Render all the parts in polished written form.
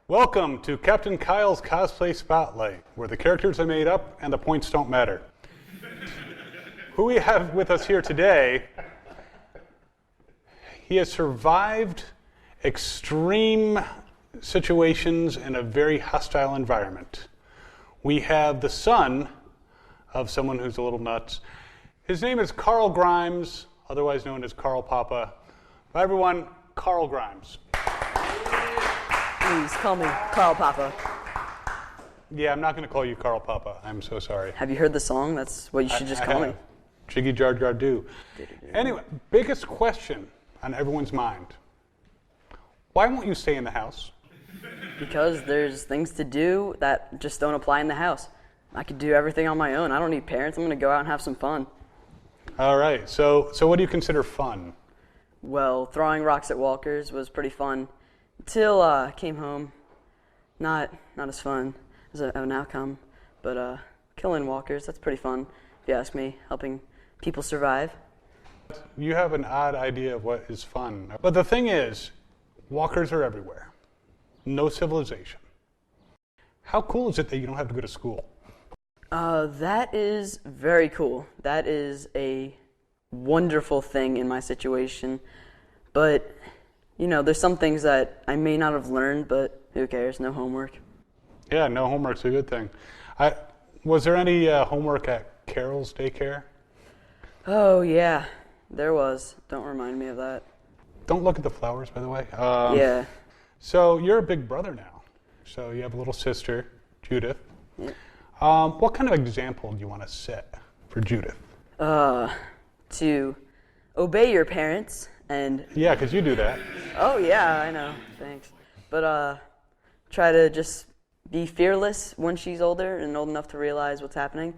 Welcome to Captain Kyle's Cosplay Spotlight, where the characters are made up and the points don't matter. Who we have with us here today, he has survived extreme situations in a very hostile environment. We have the son of someone who's a little nuts. His name is Carl Grimes, otherwise known as Carl Papa. By everyone, Carl Grimes. Please call me Carl Papa. Yeah, I'm not going to call you Carl Papa. I'm so sorry. Have you heard the song? That's what you should just call me. Jiggy Jar Jar Do. Anyway, biggest question on everyone's mind. Why won't you stay in the house? Because there's things to do that just don't apply in the house. I could do everything on my own. I don't need parents. I'm going to go out and have some fun. All right. So what do you consider fun? Well, throwing rocks at walkers was pretty fun until I came home. Not as fun as an outcome, but killing walkers, that's pretty fun, if you ask me, helping people survive. You have an odd idea of what is fun. But the thing is, walkers are everywhere. No civilization. How cool is it that you don't have to go to school? That is very cool. That is a wonderful thing in my situation. But, you know, there's some things that I may not have learned, but who cares? No homework. Yeah, no homework's a good thing. Was there any homework at Carol's daycare? Oh, yeah, there was. Don't remind me of that. Don't look at the flowers, by the way. Yeah. So you're a big brother now. So you have a little sister, Judith. Yeah. What kind of example do you want to set for Judith? To obey your parents and... Yeah, because you do that. Oh, yeah, I know. Thanks. But try to just be fearless when she's older and old enough to realize what's happening.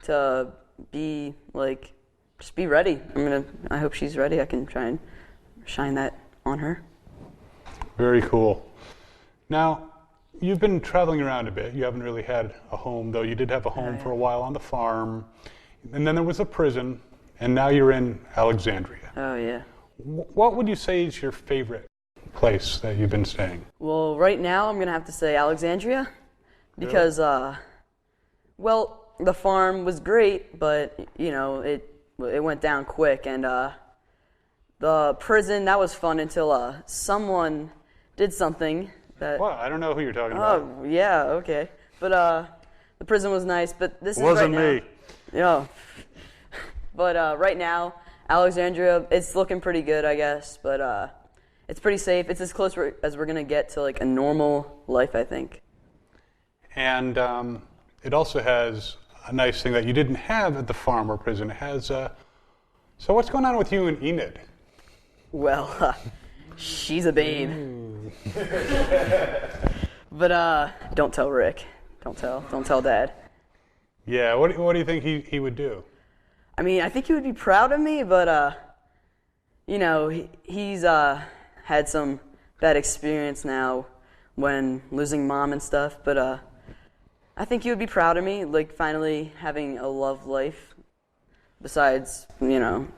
To be, like, just be ready. I hope she's ready. I can try and shine that on her. Very cool. Now, you've been traveling around a bit. You haven't really had a home, though you did have a home for a while on the farm. And then there was a prison, and now you're in Alexandria. Oh, yeah. What would you say is your favorite place that you've been staying? Well, right now I'm going to have to say Alexandria because, well, the farm was great, but, you know, it went down quick. And the prison, that was fun until someone did something that... Well, I don't know who you're talking about. Oh, yeah, okay. But the prison was nice, but this is Wasn't right me. now. Yeah. But right now, Alexandria, it's looking pretty good, I guess, but it's pretty safe. It's as close as we're going to get to, like, a normal life, I think. And it also has a nice thing that you didn't have at the farm or prison. It has, so what's going on with you and Enid? Well, she's a babe. But don't tell Rick. Don't tell Dad. Yeah, what do you think he would do? I mean, I think he would be proud of me, but, you know, he's had some bad experience now when losing Mom and stuff, but I think he would be proud of me, like, finally having a love life. Besides, you know,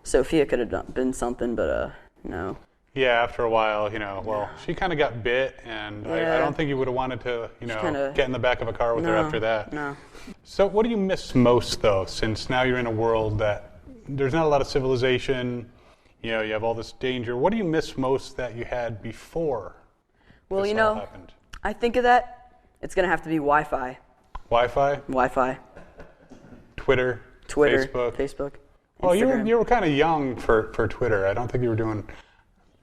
Sophia could have been something, but, no. Yeah, after a while, you know, well, she kind of got bit, and I don't think you would have wanted to, you know, get in the back of a car with her after that. No. So what do you miss most, though, since now you're in a world that there's not a lot of civilization, you know, you have all this danger. What do you miss most that you had before this all happened? I think of that, it's going to have to be Wi-Fi. Wi-Fi? Wi-Fi. Twitter, Facebook. Well, you were kind of young for Twitter. I don't think you were doing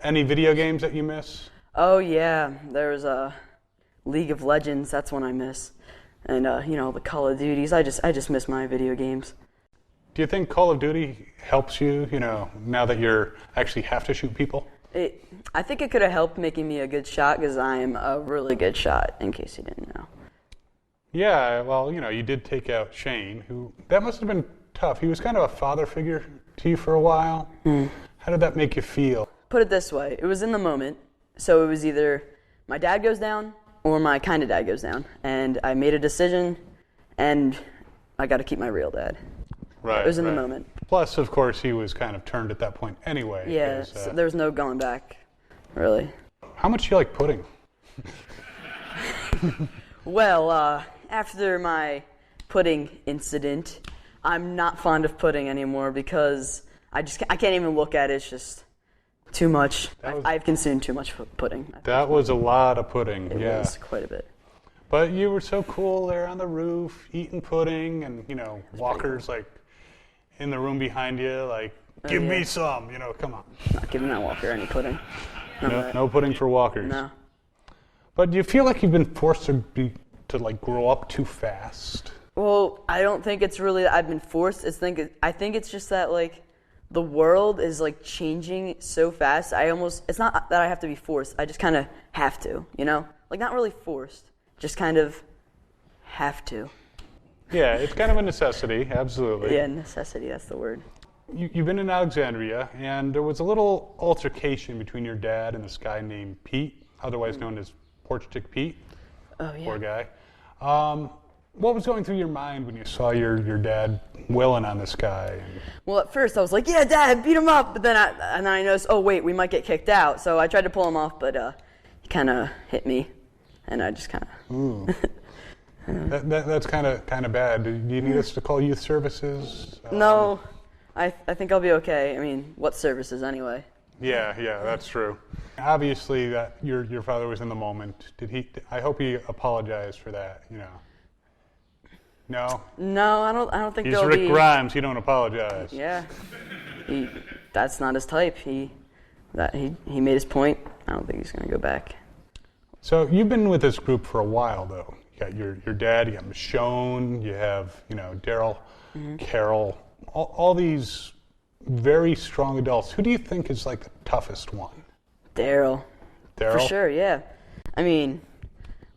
any video games that you miss? Oh, yeah. There was League of Legends. That's one I miss. And, you know, the Call of Duties. I just miss my video games. Do you think Call of Duty helps you, you know, now that you're actually have to shoot people? I think it could have helped making me a good shot because I am a really good shot, in case you didn't know. Yeah, well, you know, you did take out Shane, that must have been tough. He was kind of a father figure to you for a while. How did that make you feel? Put it this way, it was in the moment, so it was either my dad goes down or my kind of dad goes down. And I made a decision, and I got to keep my real dad. Right. It was in the moment. Plus, of course, he was kind of turned at that point anyway. Yeah, so there was no going back, really. How much do you like pudding? Well, after my pudding incident, I'm not fond of pudding anymore because I can't even look at it. It's just too much. I've consumed too much pudding. That was a lot of pudding. It was quite a bit. But you were so cool there on the roof, eating pudding, and walkers like in the room behind you, like, give me some. Come on. Not giving that walker any pudding. No pudding for walkers. No. But do you feel like you've been forced to grow up too fast? Well, I don't think it's really that I've been forced. I think it's just that like the world is like changing so fast. It's not that I have to be forced. I just kind of have to, Like not really forced, just kind of have to. Yeah, it's kind of a necessity, absolutely. Yeah, necessity, that's the word. You've been in Alexandria, and there was a little altercation between your dad and this guy named Pete, otherwise known as Porch Tick Pete. Oh, yeah. Poor guy. What was going through your mind when you saw your dad willing on this guy? Well, at first I was like, yeah, Dad, beat him up. But then I noticed, oh, wait, we might get kicked out. So I tried to pull him off, but he kind of hit me, and I just kind of... That's kind of bad. Do you need us to call youth services? No, I think I'll be okay. I mean, what services anyway? Yeah, that's true. Obviously, that your father was in the moment. I hope he apologized for that. No. No, I don't think He's there'll Rick be... Grimes. He don't apologize. Yeah, that's not his type. He made his point. I don't think he's gonna go back. So you've been with this group for a while, though. You got your dad. You got Michonne. You have Daryl, Carol. All these very strong adults. Who do you think is like the toughest one? Daryl. For sure, yeah. I mean,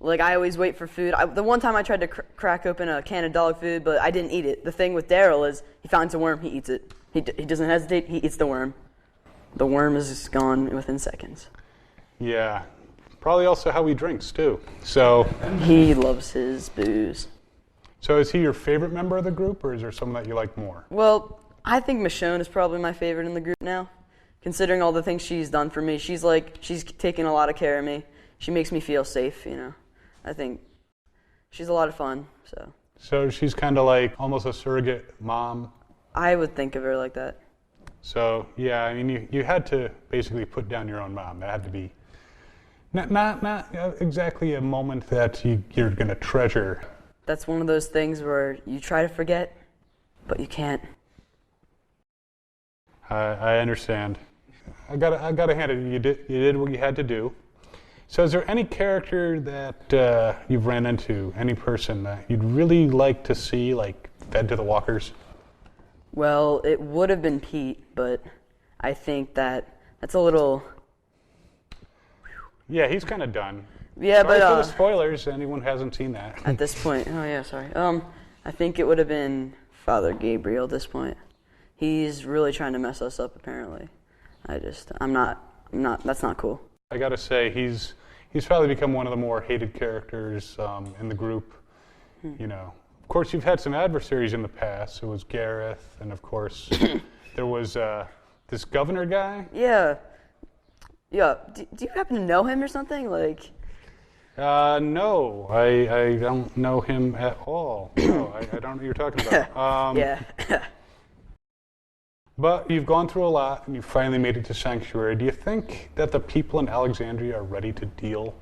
like I always wait for food. The one time I tried to crack open a can of dog food, but I didn't eat it. The thing with Daryl is he finds a worm, he eats it. He doesn't hesitate, he eats the worm. The worm is gone within seconds. Yeah. Probably also how he drinks, too. So he loves his booze. So is he your favorite member of the group, or is there someone that you like more? Well, I think Michonne is probably my favorite in the group now. Considering all the things she's done for me, she's taken a lot of care of me. She makes me feel safe, I think she's a lot of fun, so. So she's kind of like almost a surrogate mom? I would think of her like that. So, yeah, I mean, you had to basically put down your own mom. That had to be not exactly a moment that you're going to treasure. That's one of those things where you try to forget, but you can't. I understand. I gotta hand it. You did what you had to do. So, is there any character that you've ran into, any person that you'd really like to see, like fed to the walkers? Well, it would have been Pete, but I think that's a little. Yeah, he's kind of done. Yeah, sorry but for the spoilers. Anyone who hasn't seen that. At this point, oh yeah, sorry. I think it would have been Father Gabriel at this point. He's really trying to mess us up, apparently. I'm not. That's not cool. I gotta say, he's probably become one of the more hated characters in the group. Of course, you've had some adversaries in the past. It was Gareth, and of course, there was this governor guy. Yeah. Do you happen to know him or something? Like. No, I don't know him at all. No, I don't know what you're talking about. Yeah. But you've gone through a lot, and you finally made it to Sanctuary. Do you think that the people in Alexandria are ready to deal?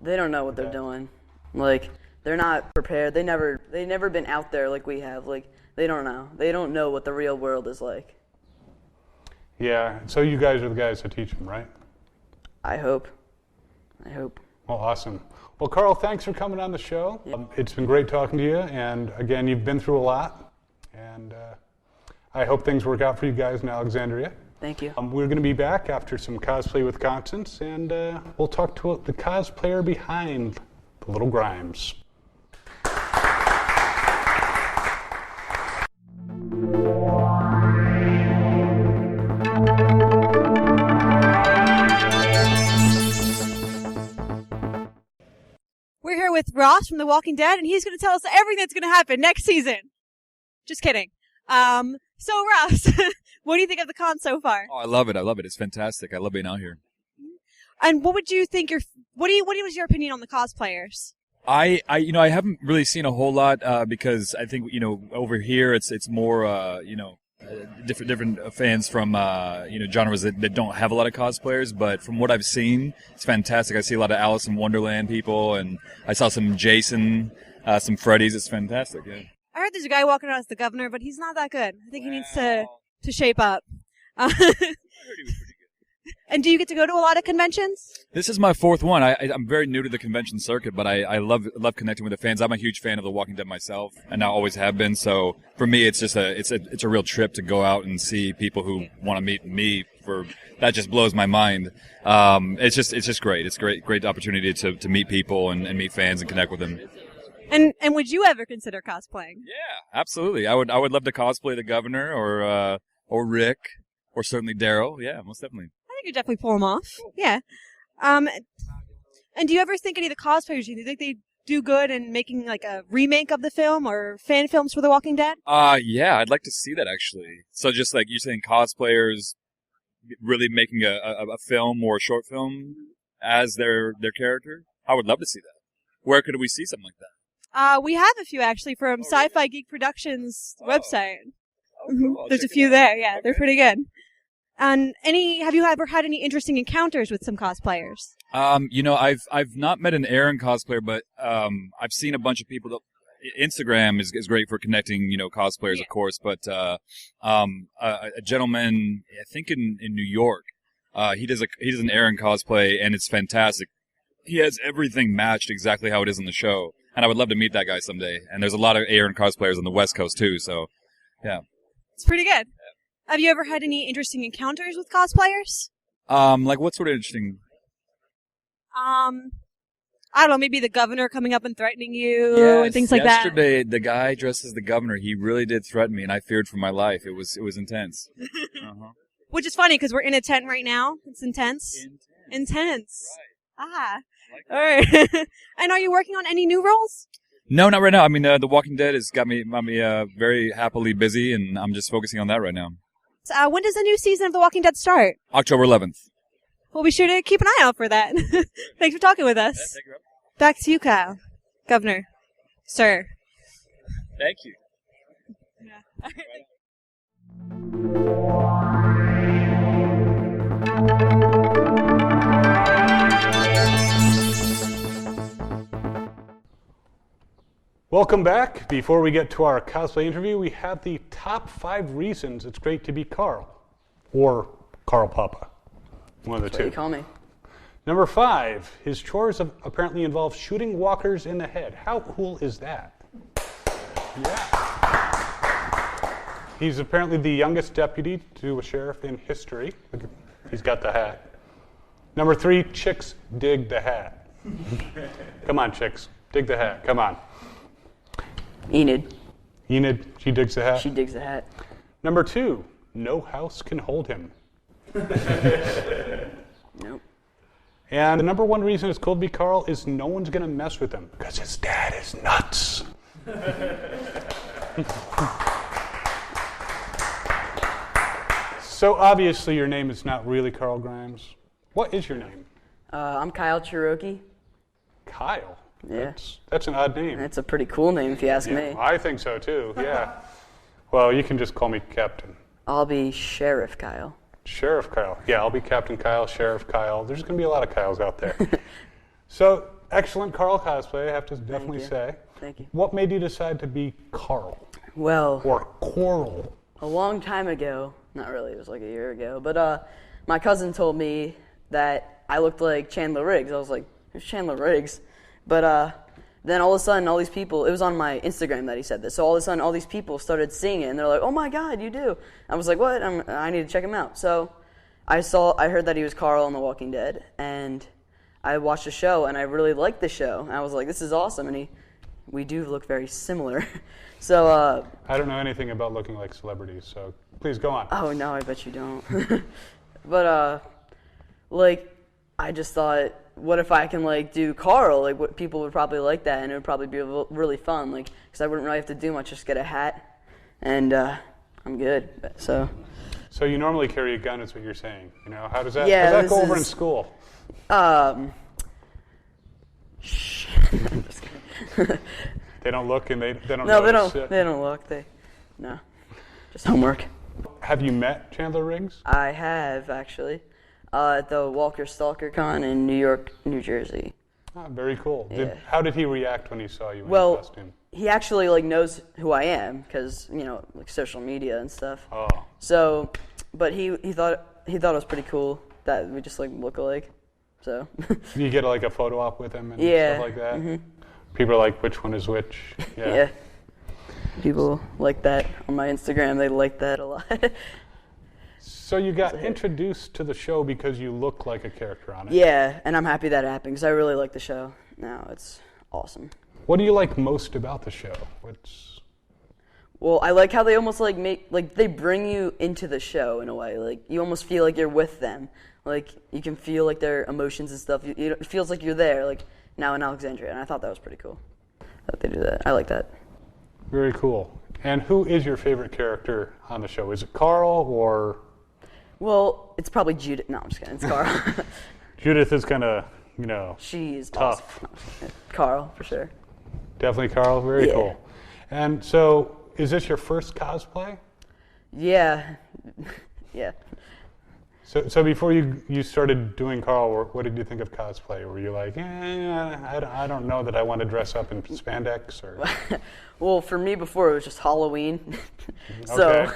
They don't know what they're doing. Like, they're not prepared. They've never been out there like we have. Like, they don't know. They don't know what the real world is like. Yeah, so you guys are the guys to teach them, right? I hope. Well, awesome. Well, Carl, thanks for coming on the show. Yep. It's been great talking to you, and again, you've been through a lot, and I hope things work out for you guys in Alexandria. Thank you. We're going to be back after some Cosplay with Constance, and we'll talk to the cosplayer behind the little Grimes. We're here with Ross from The Walking Dead, and he's going to tell us everything that's going to happen next season. Just kidding. So Ross, what do you think of the con so far? Oh, I love it. It's fantastic. I love being out here. And what would you think what was your opinion on the cosplayers? I haven't really seen a whole lot because I think over here it's more different fans from genres that don't have a lot of cosplayers. But from what I've seen, it's fantastic. I see a lot of Alice in Wonderland people, and I saw some Jason, some Freddy's. It's fantastic. Yeah. I heard there's a guy walking around as the governor, but he's not that good. I think he needs to shape up. I heard he was pretty good. And do you get to go to a lot of conventions? This is my fourth one. I'm very new to the convention circuit, but I love connecting with the fans. I'm a huge fan of The Walking Dead myself, and I always have been. So for me, it's just it's a real trip to go out and see people who want to meet me. That just blows my mind. It's just great. It's a great opportunity to meet people and meet fans and connect with them. And would you ever consider cosplaying? Yeah, absolutely. I would love to cosplay the governor or Rick or certainly Daryl. Yeah, most definitely. I think you definitely pull them off. Cool. Yeah. And do you ever think any of the cosplayers, do you think they do good in making like a remake of the film or fan films for The Walking Dead? Yeah, I'd like to see that actually. So just like you're saying, cosplayers really making a film or a short film as their character. I would love to see that. Where could we see something like that? We have a few actually from Sci-Fi Geek Productions website. Oh, cool. There's a few there. Yeah, they're pretty good. And have you ever had any interesting encounters with some cosplayers? I've not met an Aaron cosplayer, but I've seen a bunch of people. Instagram is great for connecting, cosplayers, yeah. Of course. But a gentleman, I think in New York, he does an Aaron cosplay, and it's fantastic. He has everything matched exactly how it is in the show, and I would love to meet that guy someday. And there's a lot of Aaron cosplayers on the West Coast too, so yeah, it's pretty good. Have you ever had any interesting encounters with cosplayers? Like what sort of interesting? I don't know, maybe the governor coming up and threatening you and things like that. Yesterday, the guy dressed as the governor, he really did threaten me, and I feared for my life. It was intense. Uh-huh. Which is funny because we're in a tent right now. It's intense. Intense. Right. Like all right. And are you working on any new roles? No, not right now. I mean, The Walking Dead has got me very happily busy, and I'm just focusing on that right now. When does the new season of The Walking Dead start? October 11th. We'll be sure to keep an eye out for that. Thanks for talking with us. Yeah, thank you. Back to you, Kyle. Governor. Sir. Thank you. Yeah. Welcome back. Before we get to our cosplay interview, we have the top 5 reasons it's great to be Carl. Or Carl Papa. One of the two. What do you call me? Number 5, his chores apparently involve shooting walkers in the head. How cool is that? Yeah. He's apparently the youngest deputy to a sheriff in history. He's got the hat. Number 3, chicks dig the hat. Come on, chicks. Dig the hat. Come on. Enid, she digs the hat? She digs the hat. Number 2, no house can hold him. Nope. And the number 1 reason it's cool to be Carl is no one's going to mess with him because his dad is nuts. So obviously your name is not really Carl Grimes. What is your name? I'm Kyle Cherokee. Kyle? Yeah. That's an odd name. That's a pretty cool name if you ask me. I think so too, yeah. Well, you can just call me Captain. I'll be Sheriff Kyle. Sheriff Kyle. Yeah, I'll be Captain Kyle, Sheriff Kyle. There's going to be a lot of Kyles out there. So, excellent Carl cosplay, I have to definitely say. Thank you. What made you decide to be Carl? Well, or Coral? A long time ago, not really, it was like a year ago, but my cousin told me that I looked like Chandler Riggs. I was like, who's Chandler Riggs? But then all of a sudden, all these people, it was on my Instagram that he said this, so all of a sudden, all these people started seeing it, and they're like, oh my God, you do. I was like, what? I need to check him out. So I heard that he was Carl on The Walking Dead, and I watched the show, and I really liked the show. I was like, this is awesome, and we do look very similar. So I don't know anything about looking like celebrities, so please go on. Oh, no, I bet you don't. But, I just thought, what if I can, do Carl? What people would probably like that, and it would probably be really fun, because I wouldn't really have to do much, just get a hat, and I'm good, so. So you normally carry a gun, is what you're saying. You know, how does that go over in school? They don't look and they don't. No, notice they don't look. No, just homework. Have you met Chandler Riggs? I have actually, at the Walker Stalker Con in New York, New Jersey. Oh, very cool. Yeah. How did he react when he saw you in costume? He actually like knows who I am because like social media and stuff. Oh. So, but he thought it was pretty cool that we just like look alike. So. You get like a photo op with him and stuff like that. Mm-hmm. People are like, which one is which? Yeah. People like that on my Instagram. They like that a lot. So you got introduced to the show because you look like a character on it. Yeah, and I'm happy that happened because I really like the show. Now it's awesome. What do you like most about the show? Well, I like how they almost they bring you into the show in a way. Like you almost feel like you're with them. Like you can feel like their emotions and stuff. It feels like you're there. Like now in Alexandria, and I thought that was pretty cool that they do that. I like that. Very cool. And who is your favorite character on the show? Is it Carl or? Well, it's probably Judith. No, I'm just kidding. It's Carl. Judith is kind of, she's tough. Awesome. Carl, for sure. Definitely Carl. Very cool. And so, is this your first cosplay? Yeah. Yeah. So before you started doing Carl, what did you think of cosplay? Were you like, I don't know that I want to dress up in spandex? Or? Well, for me before, it was just Halloween. So.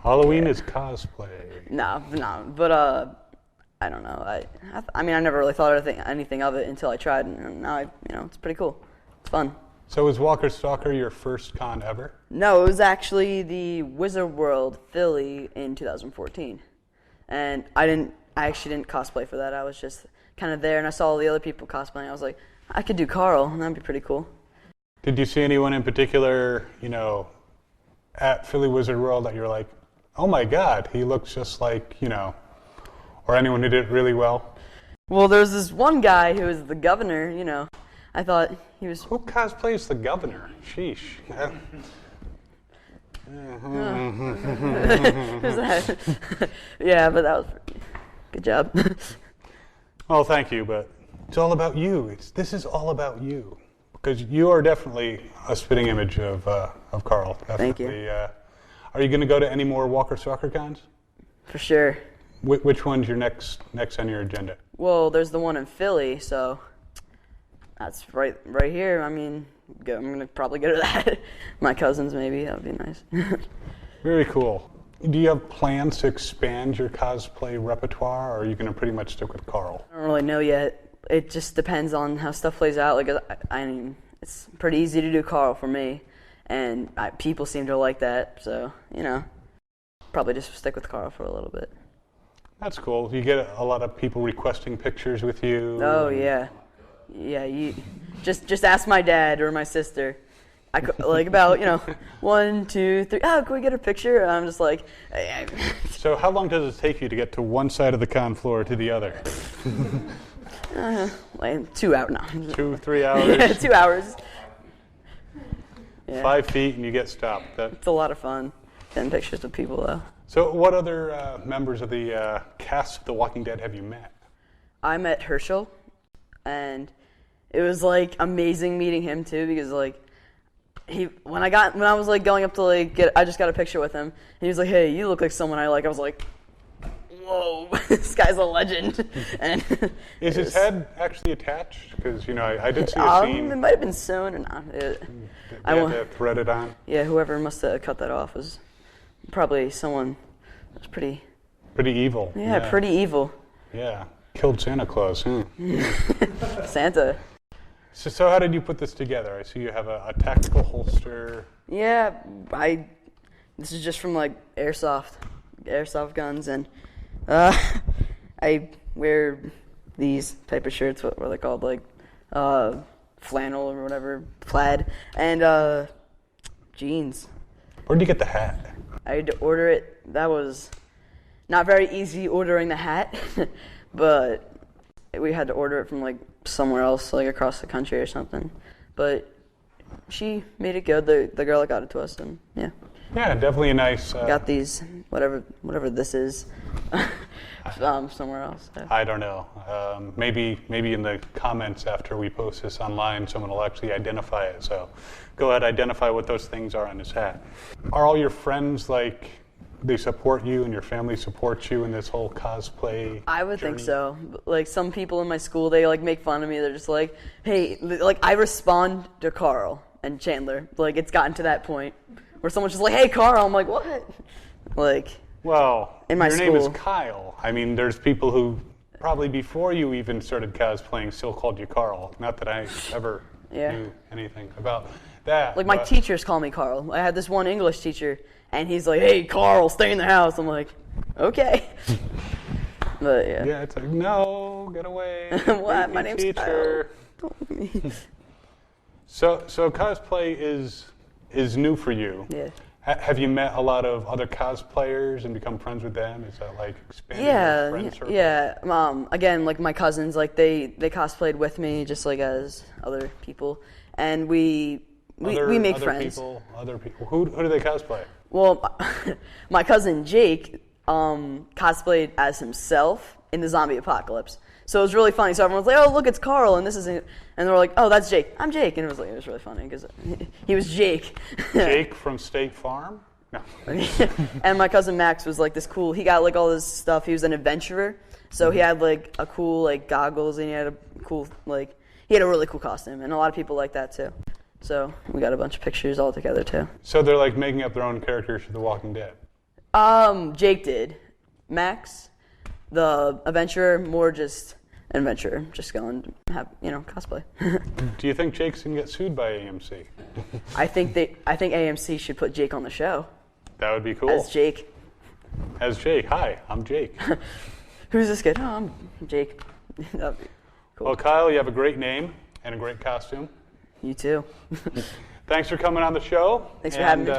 Halloween is cosplay. No, but I don't know. I mean, I never really thought anything of it until I tried, and now it's pretty cool. It's fun. So was Walker Stalker your first con ever? No, it was actually the Wizard World Philly in 2014, and I actually didn't cosplay for that. I was just kind of there, and I saw all the other people cosplaying. I was like, I could do Carl, and that'd be pretty cool. Did you see anyone in particular, at Philly Wizard World that you're like, oh my God, he looks just like, or anyone who did it really well? Well, there's this one guy who was the governor, I thought he was... Who cosplays the governor? Sheesh. Who's that? Yeah, but that was good job. Well, thank you, but it's all about you. This is all about you. Because you are definitely a spitting image of Carl. Definitely. Thank you. Are you going to go to any more Walker Stalker cons? For sure. Which one's your next on your agenda? Well, there's the one in Philly, so that's right here. I mean, I'm going to probably go to that. My cousins, maybe. That would be nice. Very cool. Do you have plans to expand your cosplay repertoire, or are you going to pretty much stick with Carl? I don't really know yet. It just depends on how stuff plays out. Like, I mean, it's pretty easy to do Carl for me, and people seem to like that. So, probably just stick with Carl for a little bit. That's cool. You get a lot of people requesting pictures with you. Oh yeah. You just ask my dad or my sister. I like about 1, 2, 3. Oh, can we get a picture? And I'm just like. So how long does it take you to get to one side of the con floor to the other? Like 2 hours. No. 2, 3 hours. Yeah, 2 hours. Yeah. 5 feet and you get stopped. It's a lot of fun. Getting pictures of people though. So what other members of the cast of The Walking Dead have you met? I met Herschel, and it was like amazing meeting him too, because like when I was like going up to I just got a picture with him, and he was like, "Hey, you look like someone I like." I was like, "Whoa, this guy's a legend!" And is his head actually attached? Because I did see a scene. It might have been sewn or not. I had to thread it on. Yeah, whoever must have cut that off was probably someone that was pretty evil. Yeah, pretty evil. Yeah, killed Santa Claus. Santa. So how did you put this together? I see you have a tactical holster. Yeah, this is just from airsoft guns, and I wear these type of shirts. What are they called? Flannel or whatever, plaid, and jeans. Where'd you get the hat? I had to order it. That was not very easy ordering the hat, but we had to order it from somewhere else, across the country or something. But she made it good, the girl that got it to us, and yeah. Yeah, definitely a nice. Got these, whatever this is, somewhere else. I don't know. Maybe in the comments after we post this online, someone will actually identify it. So go ahead, identify what those things are on his hat. Are all your friends like, they support you and your family supports you in this whole cosplay I would journey? think so. Like some people in my school, they like make fun of me. They're just like, hey, like I respond to Carl and Chandler. Like it's gotten to that point where someone's just like, hey, Carl. I'm like, what? Like, well, in my your name is school. Kyle. I mean, there's people who probably before you even started cosplaying still called you Carl. Not that I ever knew anything about that. Like my teachers call me Carl. I had this one English teacher, and he's like, hey, Carl, stay in the house. I'm like, okay. But yeah. Yeah, it's like, no, get away. What? My name's teacher. Kyle. Don't leave me. So cosplay is new for you. Yeah. Have you met a lot of other cosplayers and become friends with them? Is that like expanded your friend circle? Yeah. Again, like my cousins, like they cosplayed with me, just like as other people, and we make friends. Other people. Who do they cosplay? Well, my cousin Jake cosplayed as himself in the zombie apocalypse. So it was really funny. So everyone's like, "Oh, look, it's Carl," and they were like, "Oh, that's Jake. I'm Jake," and it was really funny because he was Jake. Jake from State Farm? No. And my cousin Max was like this cool. He got like all this stuff. He was an adventurer, so he had like a cool like goggles, and he had a cool he had a really cool costume, and a lot of people like that too. So we got a bunch of pictures all together too. So they're like making up their own characters for The Walking Dead. Jake did. Max, the adventurer, more just an adventurer, just going to have cosplay. Do you think Jake's gonna get sued by AMC? I think AMC should put Jake on the show. That would be cool. As Jake. As Jake. Hi, I'm Jake. Who's this kid? Oh, I'm Jake. That'd be cool. Well, Kyle, you have a great name and a great costume. You too. Thanks for coming on the show. Thanks for having me.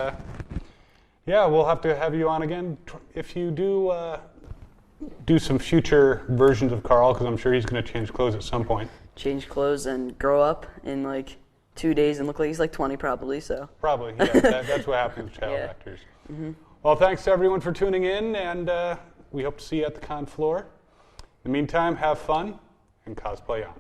Yeah, we'll have to have you on again if you do some future versions of Carl, because I'm sure he's going to change clothes at some point. Change clothes and grow up in like 2 days and look like he's like 20 probably. So. Probably, yeah. That's what happens with child actors. Mm-hmm. Well, thanks to everyone for tuning in, and we hope to see you at the con floor. In the meantime, have fun and cosplay on.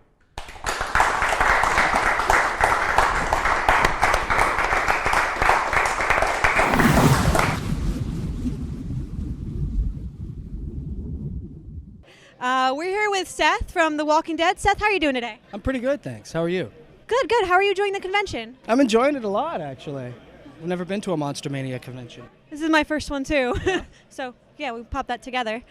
We're here with Seth from The Walking Dead. Seth, how are you doing today? I'm pretty good, thanks. How are you? Good. How are you enjoying the convention? I'm enjoying it a lot, actually. I've never been to a Monster Mania convention. This is my first one, too. So, yeah, we popped that together.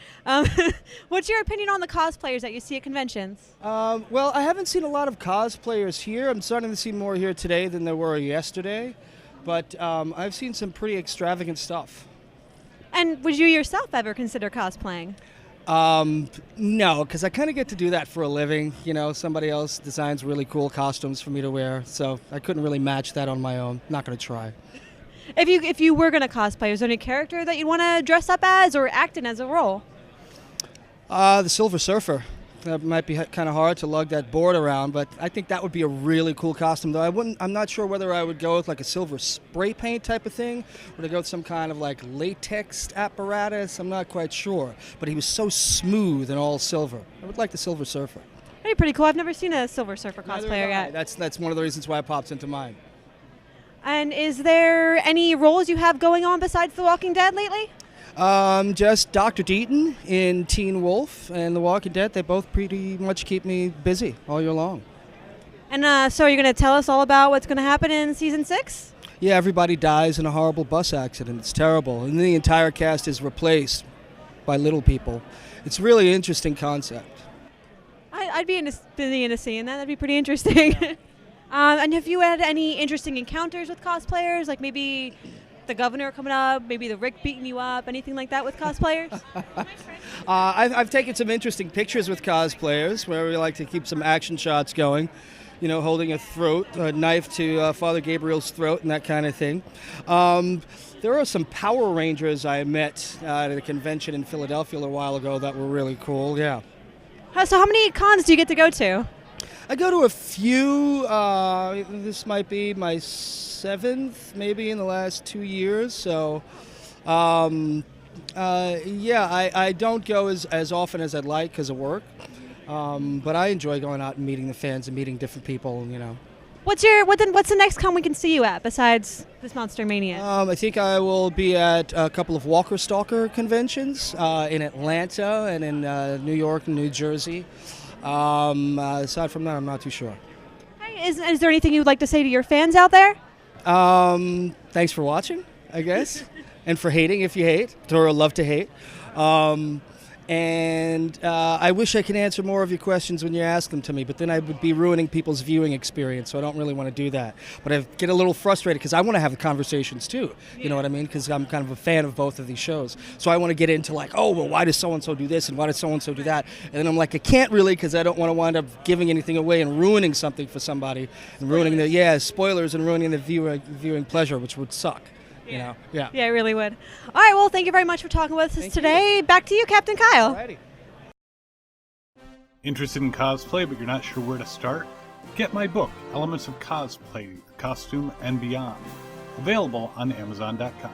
What's your opinion on the cosplayers that you see at conventions? Well, I haven't seen a lot of cosplayers here. I'm starting to see more here today than there were yesterday. But I've seen some pretty extravagant stuff. And would you yourself ever consider cosplaying? No, because I kind of get to do that for a living. Somebody else designs really cool costumes for me to wear, so I couldn't really match that on my own. Not going to try. If you were going to cosplay, is there any character that you'd want to dress up as or act in as a role? The Silver Surfer. That might be kind of hard to lug that board around, but I think that would be a really cool costume, though. I'm not sure whether I would go with like a silver spray paint type of thing, or to go with some kind of like latex apparatus. I'm not quite sure. But he was so smooth and all silver. I would like the Silver Surfer. That'd be pretty cool. I've never seen a Silver Surfer cosplayer yet. That's one of the reasons why it pops into mind. And is there any roles you have going on besides The Walking Dead lately? Just Dr. Deaton in Teen Wolf and The Walking Dead. They both pretty much keep me busy all year long. And so are you going to tell us all about what's going to happen in Season 6? Yeah, everybody dies in a horrible bus accident. It's terrible. And the entire cast is replaced by little people. It's really an interesting concept. I'd be into seeing that. That'd be pretty interesting. Yeah. And have you had any interesting encounters with cosplayers? Like maybe the governor coming up, maybe the Rick beating you up, anything like that with cosplayers? I've taken some interesting pictures with cosplayers where we like to keep some action shots going, holding a knife to Father Gabriel's throat and that kind of thing. There are some Power Rangers I met at a convention in Philadelphia a while ago that were really cool, yeah. So how many cons do you get to go to? I go to a few. This might be my 7th, maybe in the last 2 years. So, I don't go as often as I'd like because of work. But I enjoy going out and meeting the fans and meeting different people. What's the next con we can see you at besides this Monster Mania? I think I will be at a couple of Walker Stalker conventions in Atlanta and in New York and New Jersey. Aside from that, I'm not too sure. Hey, is there anything you'd like to say to your fans out there? Thanks for watching, I guess, and for hating if you hate, or love to hate. And I wish I could answer more of your questions when you ask them to me, but then I would be ruining people's viewing experience, so I don't really want to do that. But I get a little frustrated because I want to have the conversations too, you know what I mean? Because I'm kind of a fan of both of these shows. So I want to get into like, oh, well, why does so-and-so do this and why does so-and-so do that? And then I'm like, I can't really because I don't want to wind up giving anything away and ruining something for somebody and ruining spoilers and ruining the viewing pleasure, which would suck. Yeah, it really would. All right, well, thank you very much for talking with us today. Back to you, Captain Kyle. Alrighty. Interested in cosplay, but you're not sure where to start? Get my book, Elements of Cosplay, Costume, and Beyond. Available on Amazon.com.